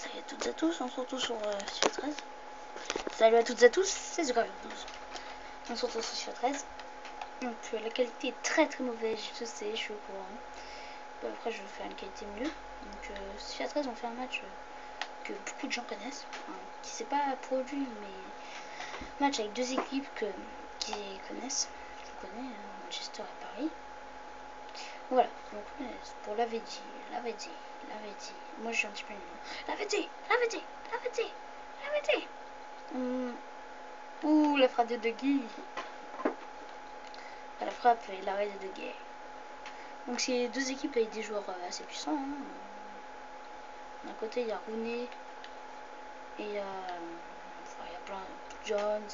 Salut à toutes et à tous, on se retrouve sur FIFA 13. Salut à toutes et à tous, c'est The Graveyard 12. On se retrouve sur FIFA 13. Donc la qualité est très mauvaise, je sais, je suis au courant. Après je vais faire une qualité mieux. Donc FIFA 13 on fait un match que beaucoup de gens connaissent, qui s'est pas produit, mais match avec deux équipes qui connaissent. Je connais, Manchester et Paris. Voilà, donc pour l'avait dit. Moi je suis un petit peu nul. L'avait dit. Ouh, la frappe de Guy. La frappe et l'arrêt de Guy. Donc c'est deux équipes avec des joueurs assez puissants. D'un côté il y a Rooney et il y a plein de Jones.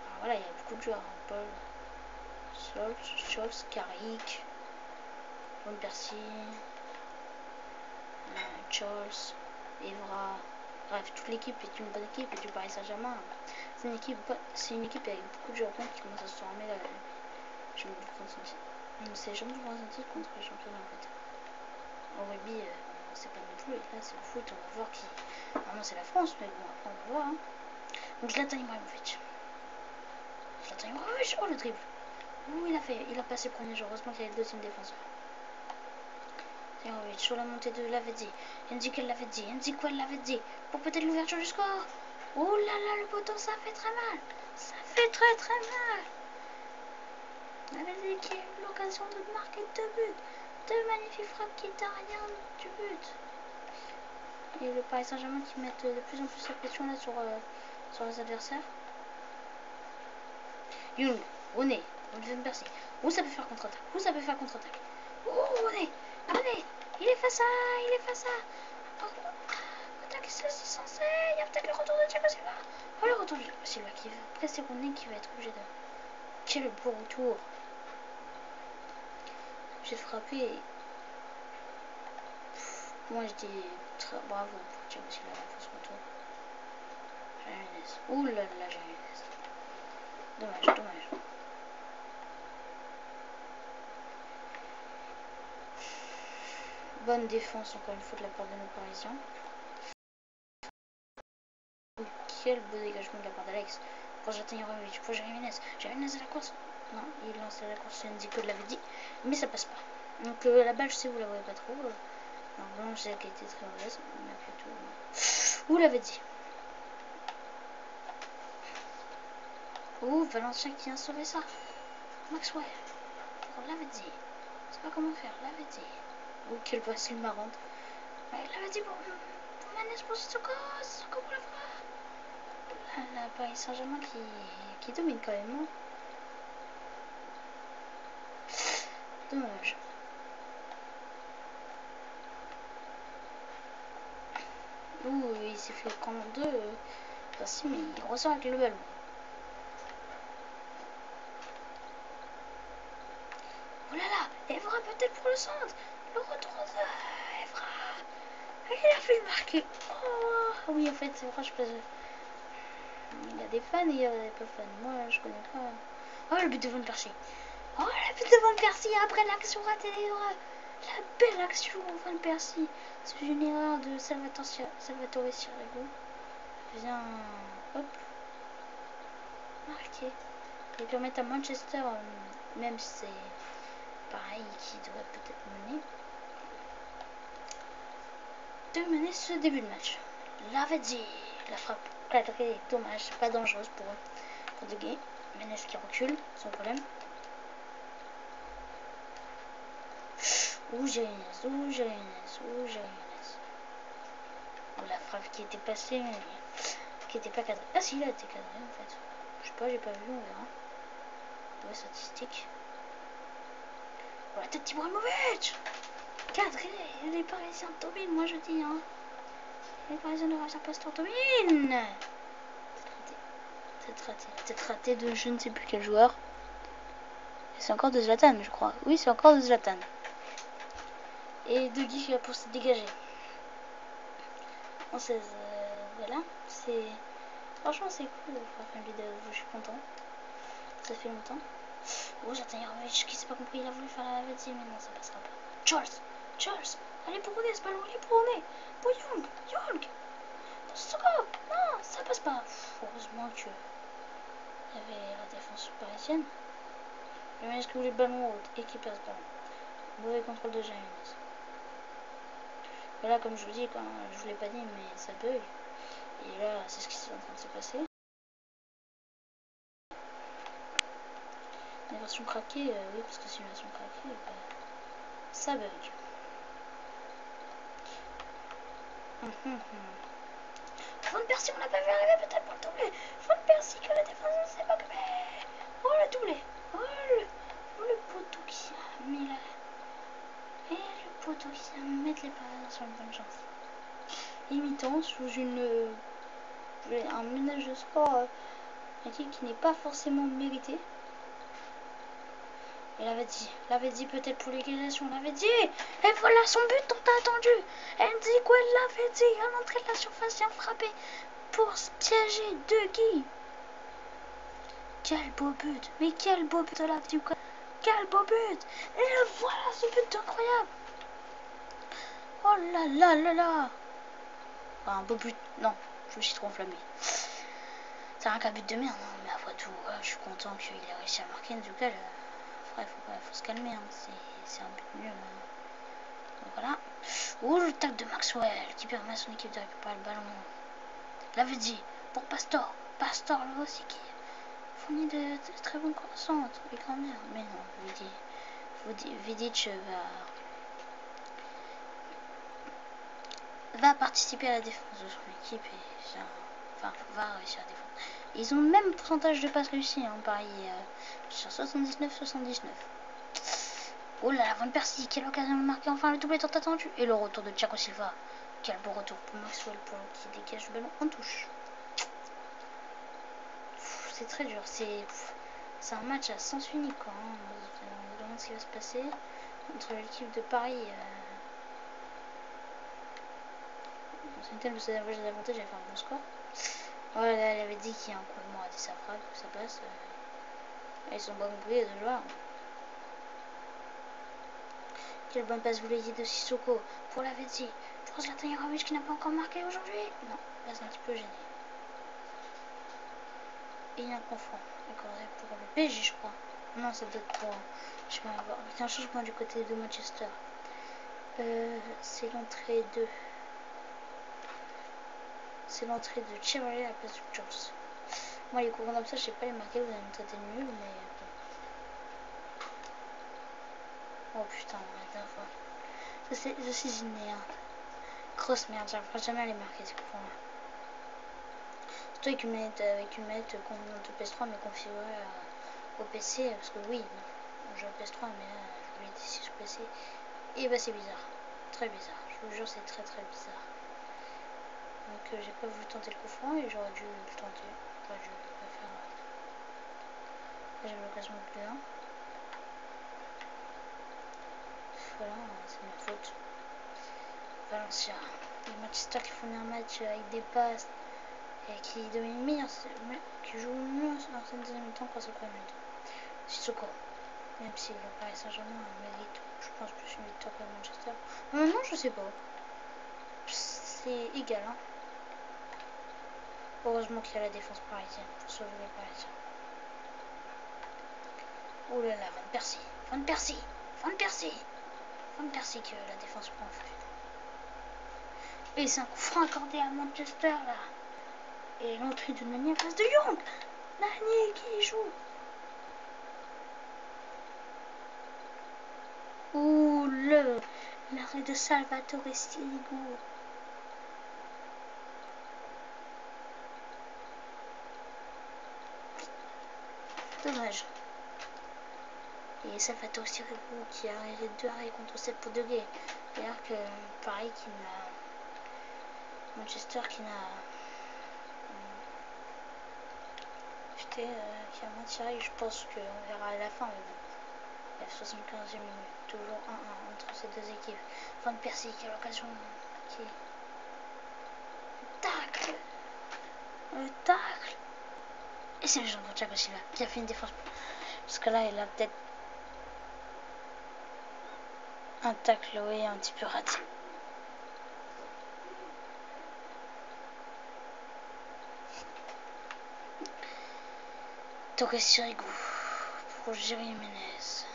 Alors, voilà, il y a beaucoup de joueurs. Paul, Scholz, Carrick, Van Persie, Charles, Evra. Bref, toute l'équipe est une bonne équipe et du Paris Saint-Germain. C'est une équipe avec beaucoup de joueurs qui commencent à se former là. Je me concentre. C'est les champions de contre les champions en fait. En rugby, c'est pas non plus. Là, c'est le foot. On va voir qui. Normalement, c'est la France, mais bon, après, on va voir. Donc, Zlatan Ibrahimovic. Oh, le dribble. Ouh, il a passé premier jour. Heureusement qu'il y a le deuxième défenseur. Ibrahimovic sur la montée de Lavezzi. Andy qu'elle l'avait dit. Andy quoi elle l'avait dit. Pour peut-être l'ouverture du score. Oh là là, le poteau, ça fait très mal. Ça fait très mal. Lavezzi qui a eu l'occasion de marquer 2 buts. 2 magnifiques frappes qui étaient rien du but. Et le Paris Saint-Germain qui met de plus en plus la pression là sur les adversaires. Young, Rooney, Van Persie. Où ça peut faire contre-attaque. Oh, Rooney, il est face à. Attaque, c'est censé. Il y a peut-être le retour de Thiago Silva. Oh, le retour de Thiago Silva qui va. Après, c'est Rooney qui va être obligé de. Quel beau retour. J'ai frappé. Moi, je dis très bravo pour Thiago Silva pour ce retour. Ouh là là, Dommage. Bonne défense encore une fois de la part de nos Parisiens. Quel beau dégagement de la part d'Alex. Pour Zlatan Ibrahimovic, pour Jiménez à la course. Non, il lance la course, Nico l'avait dit. Mais ça passe pas. Donc la balle, je sais, vous la voyez pas trop. Normalement, je sais qu'elle était très mauvaise. Mais plutôt. Vous l'avez dit. Oh, Valencien qui vient sauver ça. Maxwell. On l'avait dit. Je sais pas comment faire, l'avait dit. Oh, quelle passe marrante. Ouais, l'avait dit pour Manes pour Sissoko pour la frappe. La Paris Saint-Germain qui domine quand même. Dommage. Ouh, il s'est fait prendre 2. Merci, mais il ressort avec le ballon. Oh là là, Evra peut-être pour le centre. Le retour de Evra. Il a fait le marquer. Oh oui, en fait, c'est vrai, je plaisir. Il y a des fans et il y a des pas fans. Moi, je connais pas. Oh, le but de Van Persie. Oh, le but de Van Persie après l'action ratée d'Evra. La belle action de Van Persie. C'est une erreur de Salvatore Sirigu. Viens, hop, marqué. Et permettre à Manchester, même si c'est pareil, qui devrait peut-être mener, de mener ce début de match. Lavezzi, la frappe cadrée, dommage, pas dangereuse pour De Gea. Menez qui recule, sans problème. Ouh, Jiménez. Oh, la frappe qui était passée, mais qui était pas cadrée. Ah si, il a été cadré en fait. Je sais pas, j'ai pas vu, on verra. Ouais, statistique. Oh, la tête d'Ibrahimovic. Cadré, les Parisiens dominent, moi je dis, hein. Les Parisiens ne rachètent pas ce domine. C'est raté de je ne sais plus quel joueur. C'est encore de Zlatan, je crois. Oui, c'est encore de Zlatan. Et De Guy qui va pour se dégager. En 16, voilà. C'est. Franchement, c'est cool de faire une vidéo. Je suis content. Ça fait longtemps. Oh, Zlatan Ibrahimovic qui s'est pas compris. Il a voulu faire la Lavezzi, mais non, ça passera pas. Charles. Allez pour Rooney, ce ballon, il est pour Rooney. pour Young. Young. Sissoko. Non, ça passe pas. Heureusement que il y avait la défense parisienne. Le mec qui voulait le ballon haut et qui perd le ballon. Mauvais contrôle de James. Et là, comme je vous dis, quand je vous l'ai pas dit, mais ça bug. Et là, c'est ce qui est en train de se passer. La version craquée, oui, parce que c'est une version craquée, ça bug. Van Persie, on l'a pas vu arriver peut-être pour le doublé. Van Persie que la défense ne s'est pas occupée. Oh, le doublé. Oh, le poteau qui a mis là. Et le poteau qui a mis les pas sur une bonne chance. Imitant sous un ménage de sport qui n'est pas forcément mérité. Il avait dit peut-être pour l'égalisation, on avait dit. Et voilà son but tant attendu. Ndiko l'avait dit à l'entrée de la surface, vient frapper pour piéger De Guy. Quel beau but, mais quel beau but de la vie. Quel beau but. Et voilà ce but incroyable. Oh là là là là. Enfin, un beau but, non, je me suis trop enflammé. C'est un cas but de merde, hein, mais après tout, je suis content qu'il ait réussi à marquer. Du coup, faut se calmer, hein. C'est un but nul. Hein. Donc voilà. Oh, le tac de Maxwell qui permet à son équipe de récupérer le ballon. L'avait dit pour Pastor. Pastor, là aussi, qui fournit de très bonnes croissances et grand-mère. Mais non, Vidic va participer à la défense de son équipe et va réussir à défendre. Ils ont le même pourcentage de passes réussies, hein, pareil, sur 79-79. Oh là là, Van Persie, quelle occasion de marquer enfin le doublé tant attendu. Et le retour de Thiago Silva. Quel beau retour pour Maxwell qui dégage le ballon en touche. C'est très dur, c'est un match à sens unique, quoi, hein. On se demande ce qui va se passer entre l'équipe de Paris. C'est une telle des avantages, elle fait un bon score. Voilà, elle avait dit qu'il y a un coup de mort à 10 sa frappe, que ça passe. Ils sont pas compris les deux joueurs. Quelle bonne passe volée de Sissoko pour la Vetsi. Je pense Zlatan Ibrahimovic qui n'a pas encore marqué aujourd'hui. Non, là c'est un petit peu gêné. Et il y a un confort. D'accord, pour le PSG, je crois. Non, ça doit être pour. Je sais pas, il y a un changement du côté de Manchester. C'est l'entrée de. C'est l'entrée de Chevrolet à la place de Jones. Moi, les courants comme ça, je sais pas les marquer, vous allez me traiter de nul, mais. Oh putain, la dernière fois. Je suis gêné, hein. Grosse merde, j'arriverai jamais à les marquer ces courants là. Surtout avec une manette convenante au PS3, mais configurée au PC, parce que oui, on joue au PS3, mais là, je voulais tester sur PC. Et bah, c'est bizarre. Très bizarre. Je vous jure, c'est très très bizarre. Donc, j'ai pas voulu tenter le coup franc et j'aurais dû le tenter. J'aurais dû le faire. J'avais l'occasion de plus 1. Voilà, c'est ma faute. Valencia. Et Manchester qui fournit un match avec des passes et qui domine meilleur, qui joue mieux en deuxième mi-temps qu'en sa première mi-temps. Sissoko. Même si le Paris Saint-Germain mérite, je pense, plus une victoire que Manchester. Non, je sais pas. C'est égal, hein. Heureusement qu'il y a la défense parisienne pour sauver les Parisiens. Oh là là, Van Persie que la défense prend en feu. Et c'est un coup franc accordé à Manchester là. Et l'entrée de Nani à place de Young. Nani qui joue. Ouh, l'arrêt de Salvatore Sirigu. Dommage. Et Salvatore Sirigu qui a arrêté 2 arrêts contre 7 pour De Gea. C'est-à-dire que pareil qui n'a. Manchester qui n'a. Qui a moins tiré, je pense qu'on verra à la fin. Mais bon. La 75e minute, toujours 1-1 entre ces deux équipes. Van Persie qui a l'occasion qui. Le tacle. Et c'est le genre de Thiago Silva qui a fait une défense. Parce que là, il a peut-être un tacle, oui, un petit peu raté. Torres Sirigu pour Jerry Jiménez.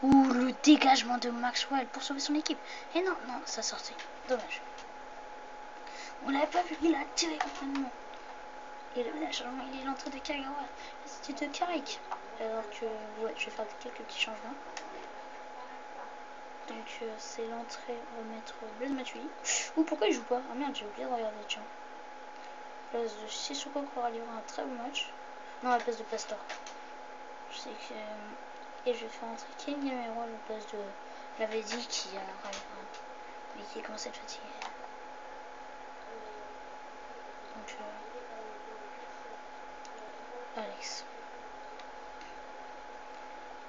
Ouh, le dégagement de Maxwell pour sauver son équipe. Et non, non, ça sortait. Dommage. On l'avait pas vu, il a tiré complètement. Et le changement, il est l'entrée de Kagawa. C'était de Carrick. Alors que, ouais, je vais faire quelques petits changements. Donc, c'est l'entrée. On va mettre Blaise Matuidi. Ouh, pourquoi il joue pas? Ah merde, j'ai oublié de regarder, tiens. Place de Sissoko qui aura livré un très bon match. Non, à la place de Pastor. Je sais que. Et je vais faire entrer Ken Gamero à la place de Lavezzi qui arrive. Mais qui commence à être fatigué. Donc, Alex.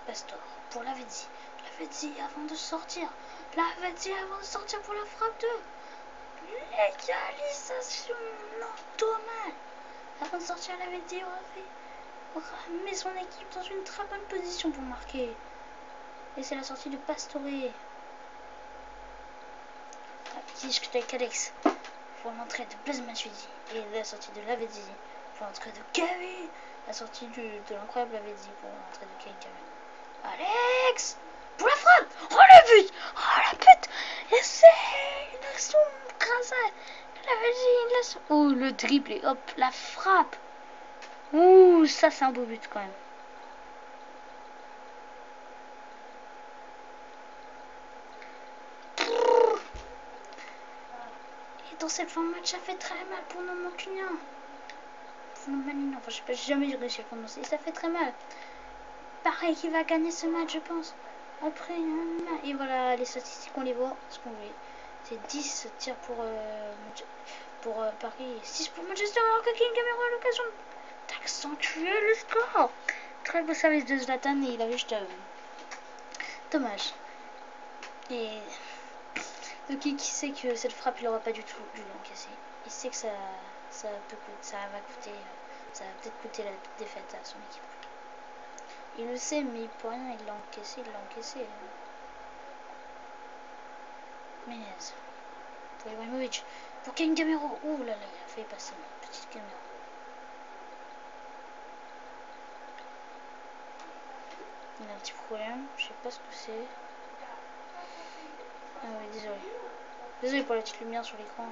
Pastor pour Lavezzi. Lavezzi avant de sortir. Lavezzi avant de sortir pour la frappe de l'égalisation. Non, dommage. Avant de sortir, Lavezzi aura mis son équipe dans une très bonne position pour marquer. Et c'est la sortie de Pastore. Petit avec Alex pour l'entrée de Blaise Matuidi. Et la sortie de Lavezzi pour l'entrée de Kevin. La sortie de l'incroyable Lavezzi pour l'entrée de Kevin. Alex pour la frappe. Oh le but. Oh la pute. Et c'est une action grâce à Lavezzi. Oh le dribble et hop la frappe. Ouh ça c'est un beau but quand même. Dans cette fin de match, ça fait très mal pour nos Mancuniens. Pour nos Malinois. Enfin, je sais pas, j'ai jamais réussi à prononcer. Ça fait très mal. Pareil qu'il va gagner ce match, je pense. Après, et voilà, les statistiques, on les voit. Ce qu'on voulait. C'est 10 tirs pour Paris et 6 pour Manchester. Alors que King Gamero a l'occasion d'accentuer le score. Très beau service de Zlatan et il avait juste. Dommage. Et. Donc qui sait que cette frappe il n'aura pas du tout dû l'encaisser. Il sait que ça va coûter, ça va peut-être coûter la défaite à son équipe. Il le sait mais pour rien il l'a encaissé. Menez. Pour Ibrahimovic. Pour Ken Gamero. Ouh là là, il a failli passer une petite caméra. Il a un petit problème, je sais pas ce que c'est. Ah oui, désolé. Désolé pour la petite lumière sur l'écran.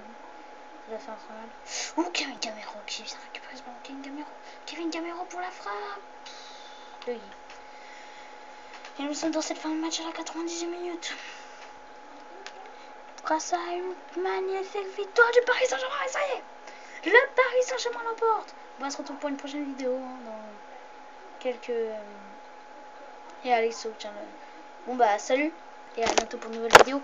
Ça a fait un peu mal. Ouh, Kevin Gamero qui vient récupérer ce ballon. Kevin Gamero pour la frappe. Oui. Et nous sommes dans cette fin de match à la 90e minute. Grâce à une magnifique victoire du Paris Saint-Germain. Et ça y est, le Paris Saint-Germain l'emporte. On va se retrouver pour une prochaine vidéo dans quelques... Et Alex, tiens. Bon bah salut et à bientôt pour une nouvelle vidéo.